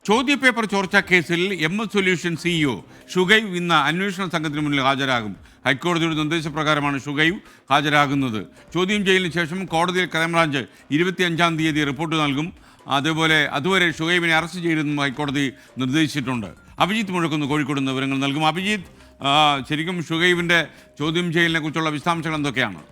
ചോദ്യപേപ്പർ ചോർച്ചാ കേസിൽ MS solution CEO ഷുഗൈബ് ഇന്ന് അന്വേഷണ സംഘത്തിന് മുന്നിൽ ഹാജരാകും. ഹൈക്കോടതിയുടെ നിർദ്ദേശപ്രകാരമാണ് ഷുഗൈബ് ഹാജരാകുന്നത്. ചോദ്യം ചെയ്യലിന് ശേഷം കോടതിയിൽ ക്രൈംബ്രാഞ്ച് 25-ാം തീയതി റിപ്പോർട്ട് നൽകും. അതുവരെ ഷുഗൈബിനെ അറസ്റ്റ് ചെയ്യരുതെന്നും ഹൈക്കോടതി നിർദ്ദേശിച്ചിട്ടുണ്ട്. അഭിജിത്ത് മുഴക്കുന്ന് കോഴിക്കോട് നിന്ന് വിവരങ്ങൾ നൽകും. അഭിജിത്ത്, ശരിക്കും ഷുഗൈബിൻ്റെ ചോദ്യം ചെയ്യലിനെ കുറിച്ചുള്ള വിശദാംശങ്ങൾ എന്തൊക്കെയാണ്?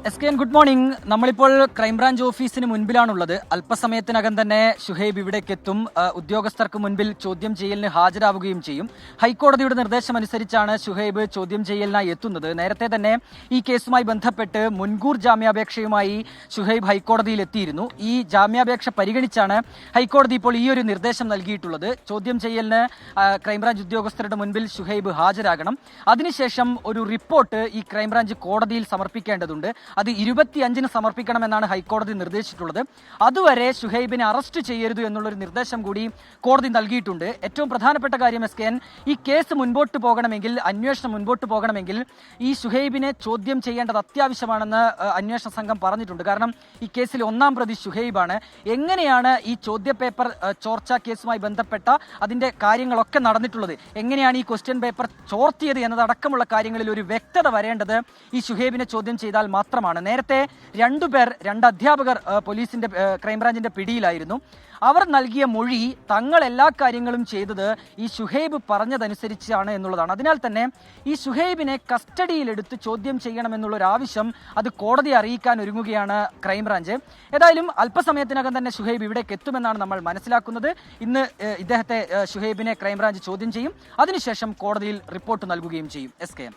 SKN, good morning. നമ്മളിപ്പോൾ ക്രൈംബ്രാഞ്ച് ഓഫീസിന് മുൻപിലാണുള്ളത്. അല്പസമയത്തിനകം തന്നെ ഷുഹൈബ് ഇവിടേക്ക് എത്തും. ഉദ്യോഗസ്ഥർക്ക് മുൻപിൽ ചോദ്യം ചെയ്യലിന് ഹാജരാവുകയും ചെയ്യും. ഹൈക്കോടതിയുടെ നിർദ്ദേശമനുസരിച്ചാണ് ഷുഹൈബ് ചോദ്യം ചെയ്യലിനായി എത്തുന്നത്. നേരത്തെ തന്നെ ഈ കേസുമായി ബന്ധപ്പെട്ട് മുൻകൂർ ജാമ്യാപേക്ഷയുമായി ഷുഹൈബ് ഹൈക്കോടതിയിൽ എത്തിയിരുന്നു. ഈ ജാമ്യാപേക്ഷ പരിഗണിച്ചാണ് ഹൈക്കോടതി ഇപ്പോൾ ഈ ഒരു നിർദ്ദേശം നൽകിയിട്ടുള്ളത്. ചോദ്യം ചെയ്യലിന് ക്രൈംബ്രാഞ്ച് ഉദ്യോഗസ്ഥരുടെ മുൻപിൽ ഷുഹൈബ് ഹാജരാകണം. അതിനുശേഷം ഒരു റിപ്പോർട്ട് ഈ ക്രൈംബ്രാഞ്ച് കോടതിയിൽ സമർപ്പിക്കേണ്ടതുണ്ട്. അത് 25-ന് സമർപ്പിക്കണമെന്നാണ് ഹൈക്കോടതി നിർദ്ദേശിച്ചിട്ടുള്ളത്. അതുവരെ ഷുഹൈബിനെ അറസ്റ്റ് ചെയ്യരുത് എന്നുള്ളൊരു നിർദ്ദേശം കൂടി കോടതി നൽകിയിട്ടുണ്ട്. ഏറ്റവും പ്രധാനപ്പെട്ട കാര്യം SKN, ഈ കേസ് മുൻപോട്ട് പോകണമെങ്കിൽ, അന്വേഷണം മുൻപോട്ട് പോകണമെങ്കിൽ ഈ ഷുഹൈബിനെ ചോദ്യം ചെയ്യേണ്ടത് അത്യാവശ്യമാണെന്ന് അന്വേഷണ സംഘം പറഞ്ഞിട്ടുണ്ട്. കാരണം ഈ കേസിൽ 1-ാം പ്രതി ഷുഹൈബാണ്. എങ്ങനെയാണ് ഈ ചോദ്യപേപ്പർ ചോർച്ചാ കേസുമായി ബന്ധപ്പെട്ട അതിൻ്റെ കാര്യങ്ങളൊക്കെ നടന്നിട്ടുള്ളത്, എങ്ങനെയാണ് ഈ ക്വസ്റ്റ്യൻ പേപ്പർ ചോർത്തിയത് എന്നതടക്കമുള്ള കാര്യങ്ങളിൽ ഒരു വ്യക്തത വരേണ്ടത് ഈ ഷുഹൈബിനെ ചോദ്യം ചെയ്താൽ മാത്രമാണ്. നേരത്തെ 2 അധ്യാപകർ പോലീസിന്റെ ക്രൈംബ്രാഞ്ചിന്റെ പിടിയിലായിരുന്നു. അവർ നൽകിയ മൊഴി തങ്ങൾ എല്ലാ കാര്യങ്ങളും ചെയ്തത് ഈ ഷുഹൈബ് പറഞ്ഞതനുസരിച്ചാണ് എന്നുള്ളതാണ്. അതിനാൽ തന്നെ ഈ ഷുഹൈബിനെ കസ്റ്റഡിയിലെടുത്ത് ചോദ്യം ചെയ്യണമെന്നുള്ളൊരു ആവശ്യം അത് കോടതിയെ അറിയിക്കാൻ ഒരുങ്ങുകയാണ് ക്രൈംബ്രാഞ്ച്. ഏതായാലും അല്പസമയത്തിനകം തന്നെ ഷുഹൈബ് ഇവിടേക്ക് എത്തുമെന്നാണ് നമ്മൾ മനസ്സിലാക്കുന്നത്. ഇന്ന് ഷുഹൈബിനെ ക്രൈംബ്രാഞ്ച് ചോദ്യം ചെയ്യും. അതിനുശേഷം കോടതിയിൽ റിപ്പോർട്ട് നൽകുകയും ചെയ്യും. SKN.